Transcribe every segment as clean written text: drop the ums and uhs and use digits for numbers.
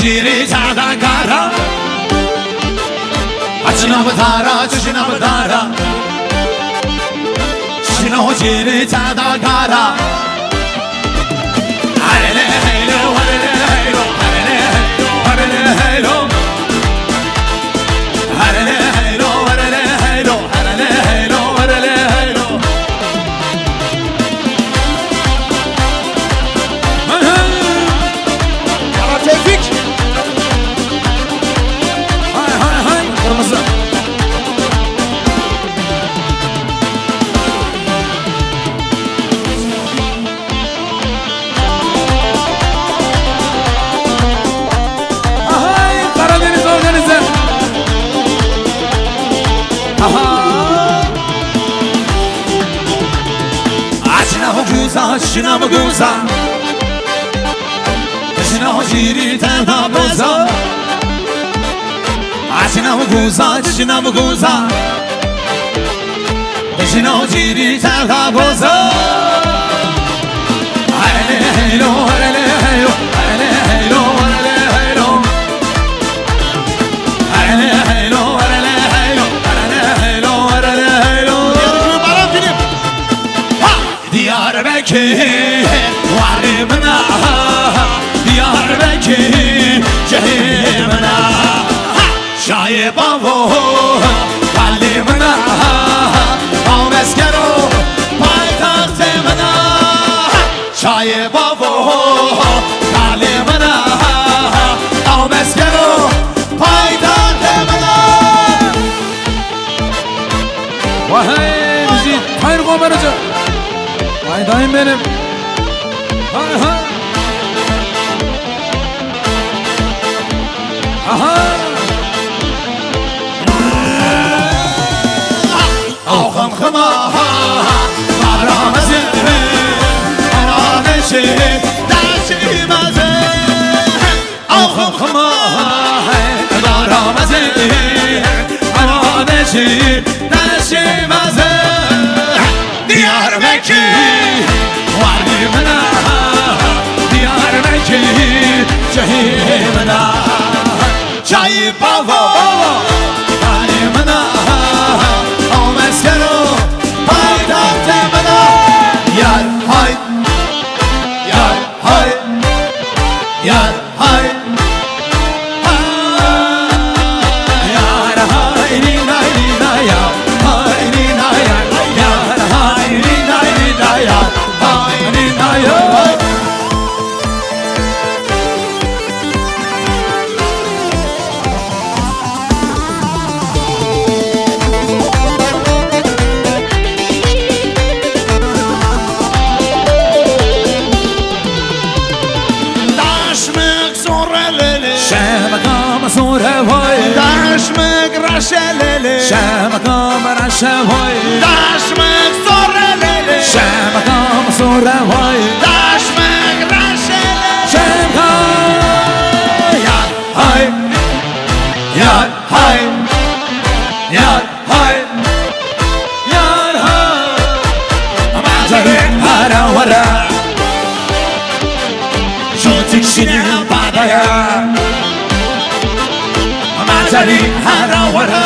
جيري تعدا كارا عشنا بدارا جشنا بدارا شنو جيري تعدا كارا هللي هيلو هللي هيلو هللي هيلو هللي هيلو هللي هيلو هللي هيلو هللي هيلو يا توفيق شنا بگوزا شنا جيري تدا بوزا شنا بگوزا شنا بگوزا شنا جيري تدا بوزا هللي هيلو هللي هيلو هللي هيلو هللي هيلو هللي هيلو هللي هيلو هللي هيلو هللي هيلو ديار بكي وعلمنا ديار بكي جهيمنا شايب ابو علمنا او مسكرو پایتختمنا شايب ابو علمنا او مسكرو پایتختمنا وهي نزيد هاي رقم Ay dayım benim. Hay hay. Aha. Ağam xıma Qaramazı Ana neşi Dəşimazı Ağam xıma Qaramazı Ana neşi Dəşimazı Diyar Bekir Varlımına Diyar Bekir Cehimına Çayı baba Varlımına O meskero Paydahtımına Yar hay Yar hay Yar hay Yar hay Nina nina ya Hay nina ya Yar hay Nina nina ya Hay nina ya Daşmık raşeleli Şemakam raşevoy Daşmık soreleli Şemakam sorevoy Daşmık raşeleli Şemakam Yar hay Yar hay Yar hay Yar hay Amacari hara vara Şu tikşini badaya Amacari hara vara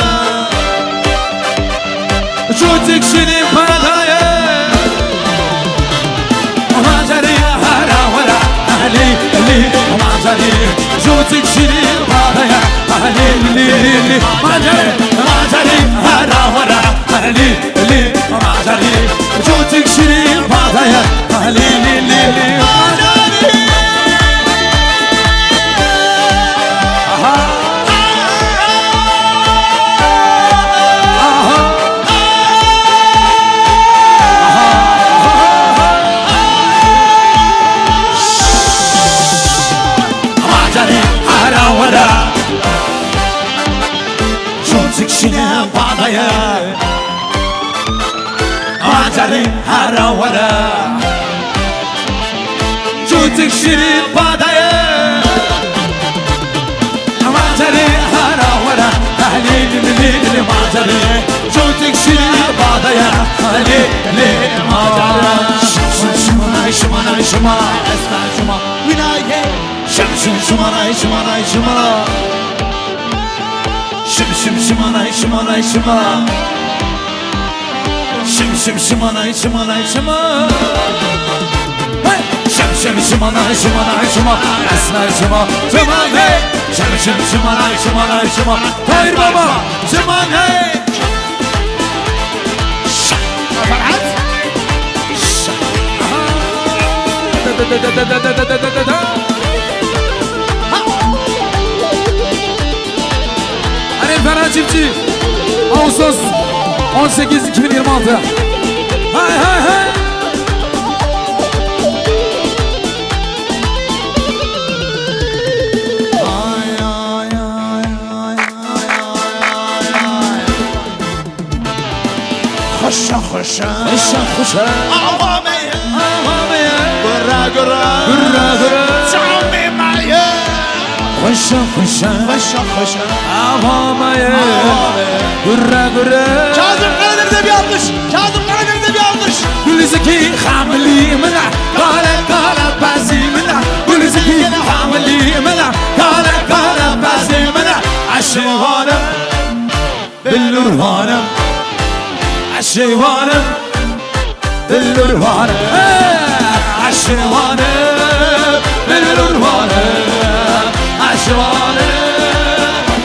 Şu tikşini badaya Amacari hara vara Ali Ali Amacari Şu tikşini badaya Ali Ali Ali Amacari Amacari hara vara Ali Ali Amacari Şu tikşini badaya Ali Ali Ali Amacari Şine badaya Acari hara vara Cutik şini badaya Acari hara vara Tahlil لي ماجري جوتك شري بعدها لي ماجري شمانا شمانا شما اسمع شما ويناي شمانا شمانا شما شمانا شمانا شما شمانا شمانا شما شمانا شمانا شما اسمع شما شمانا شمانا شمانا شما طاير بابا شمانا Hani Ferhan Çiftçi Ağustos 18 2026 Hay hay hay Hoşça hoşça Eşya kuşa Avamaya Avamaya Gura gura Gura gura Çamimaya Kuşa kuşa Hoşça hoşça Avamaya Gura gura Kazım Karadeniz'e bir alkış Kazım Karadeniz'e bir alkış Gülüzeki hamili mına Kale kale bazi mına Gülüzeki hamili mına Kale kale bazi mına Aşıvanım Billurvanım Aşıvanım Billurvanım Aşıvanım Billurvanım Aşıvanım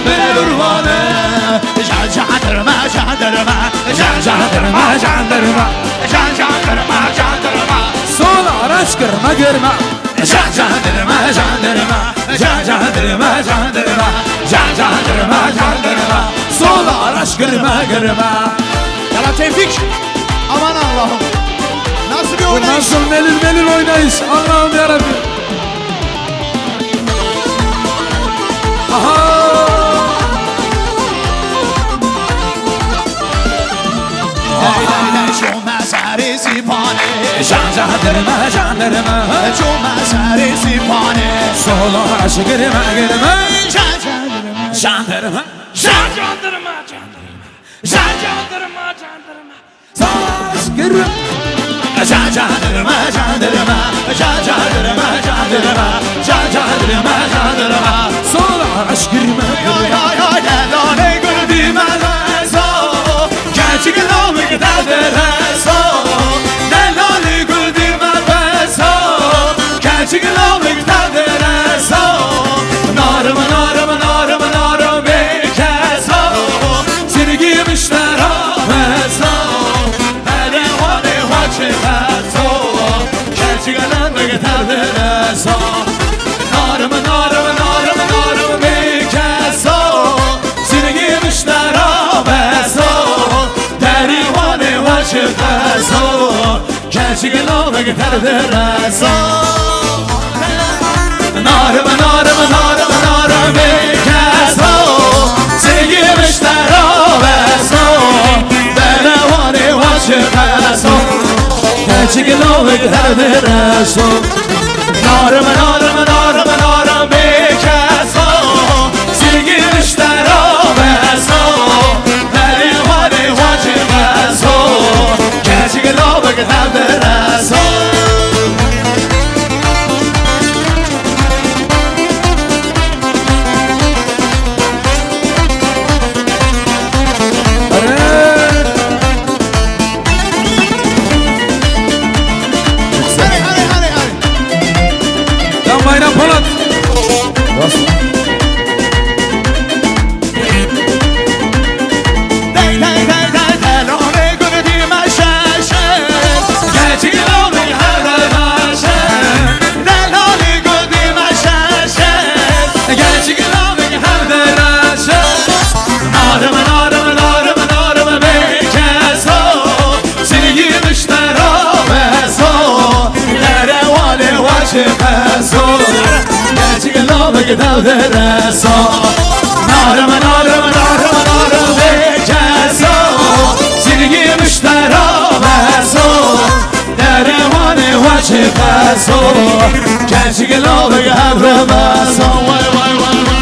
Billurvanım Jandırma jandırma Jandırma jandırma Jandırma jandırma Sol araç kırma görme Jandırma jandırma Jandırma jandırma Jandırma jandırma Sol araç kırma görme Yala Tevfik Aman Allah'ım Nasıl bir Bu oynayış nasıl melil melil oynayış Allah'ım yarabbim Aha Çöme sari sipane Jandırma jandırma Çöme sari sipane Sol araç kırma görme Jandırma Jandırma Jandırma, jandırma, jandırma. Sol araç kırma Jandırma jandırma Jandırma jandırma Jandırma jandırma Sol araç kırma Ay ay ay Lale gülüm Gerçek olmak derdereso Delali gül dilmebeso Gerçek olmak derdereso Narım narım narım narım bekeso Seni giymişler abeso Elevane vaçebeso Gerçek olmak derdereso Narım narım narım narım bekeso Seni giymişler abeso Çıkaso Gerçeğin olmak terdereso Narım narım narım narım bekeso Sevgimişler obeso Derevane var çıkaso Gerçeğin olmak terdereso Narım narım narım narım bekeso Sevgimişler obeso Derevane var çıkaso Gerçek olmak terdereso Hadi Yan Bayram Polat Lale gülüm şaşır Gerçek olmak terdereso Lale gülüm şaşır Gerçek olmak terdereso Narım narım narım narım bekeso Seni giymişler obeso Derevane var çıkaso Gerçek olmak terdereso Narım narım narım narım bekeso Seni giymişler obeso Derevane var çıkaso Gerçek olmak terdereso Vay vay vay vay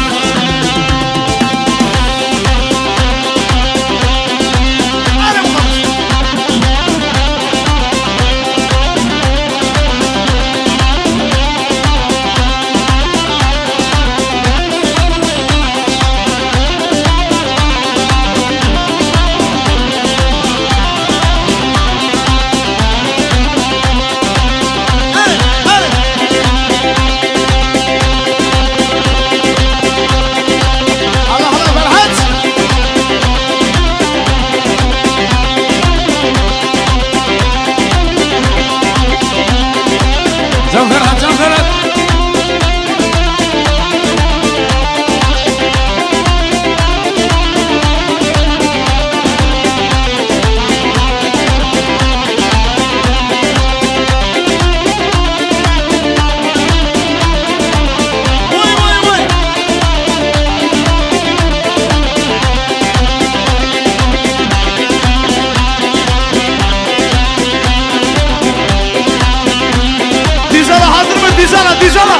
Dizala, dizala.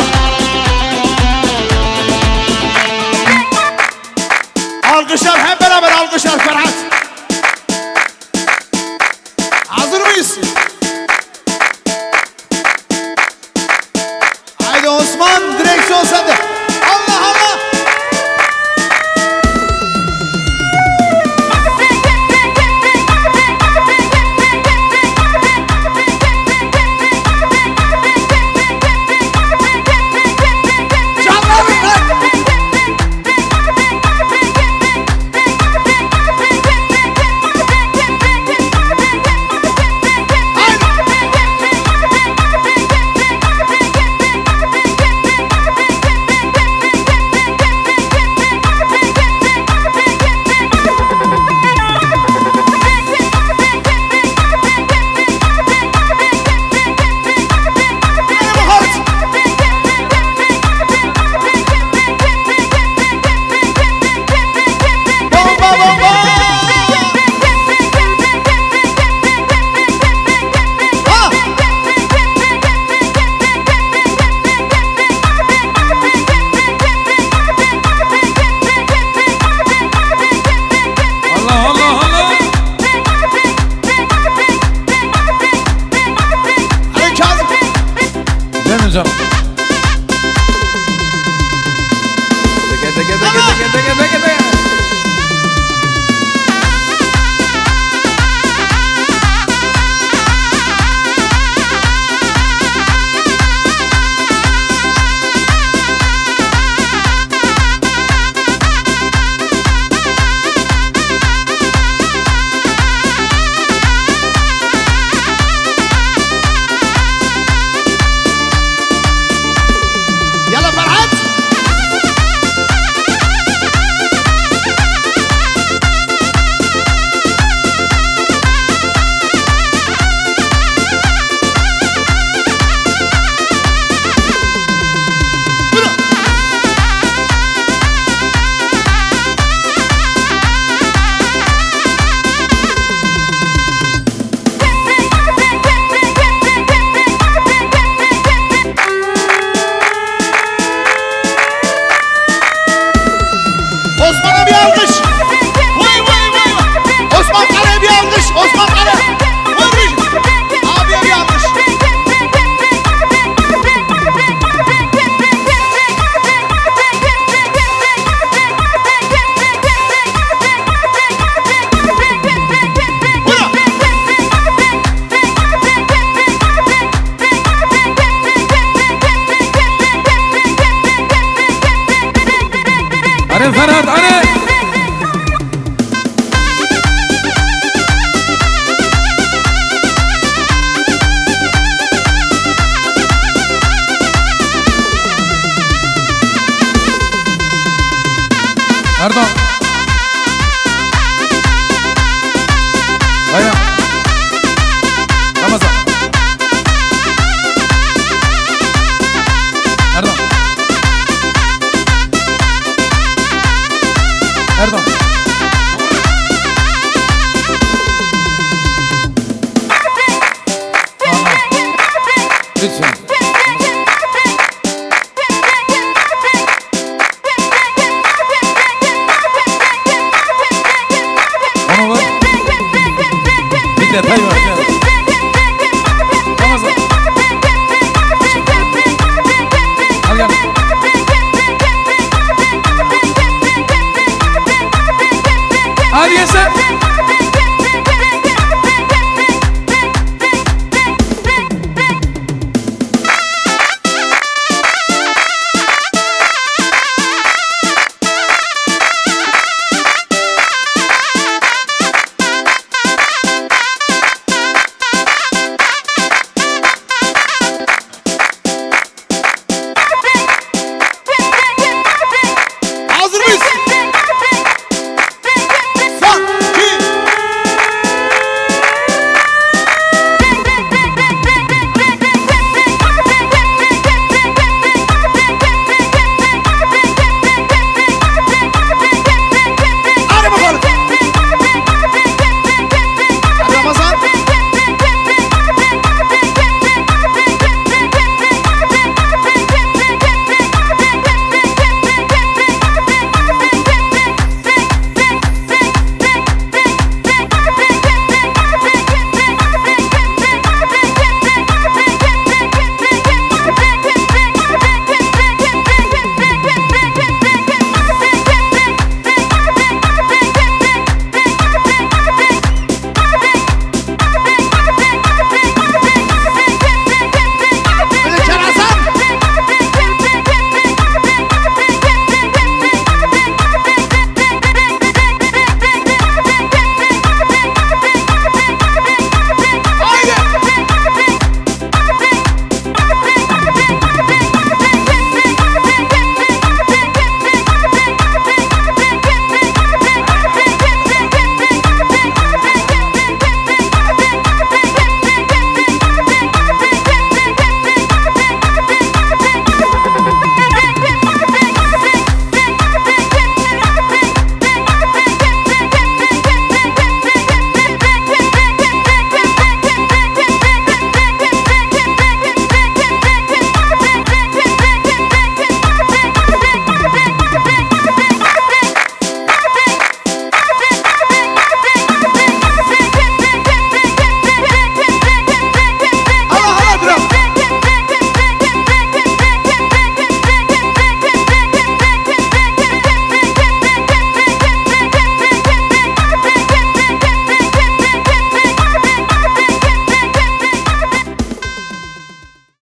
Alkışlar, hep beraber alkışlar Ferhat. Hazır mıyız? Haydi Osman, direksiyon sende. Allah Allah. Canlarım lan. Bomba bomba. Ha. Allah Allah Allah. Hadi Kazım. Değil mi canım? Yalla Ferhat. Buyurun. Osman'a bir alkış. Vay vay vay. Osman Kale'ye bir alkış. Osman Kale. Vay vay. Abiye bir alkış. Buyurun. Hadi Ferhat hadi. Pardon.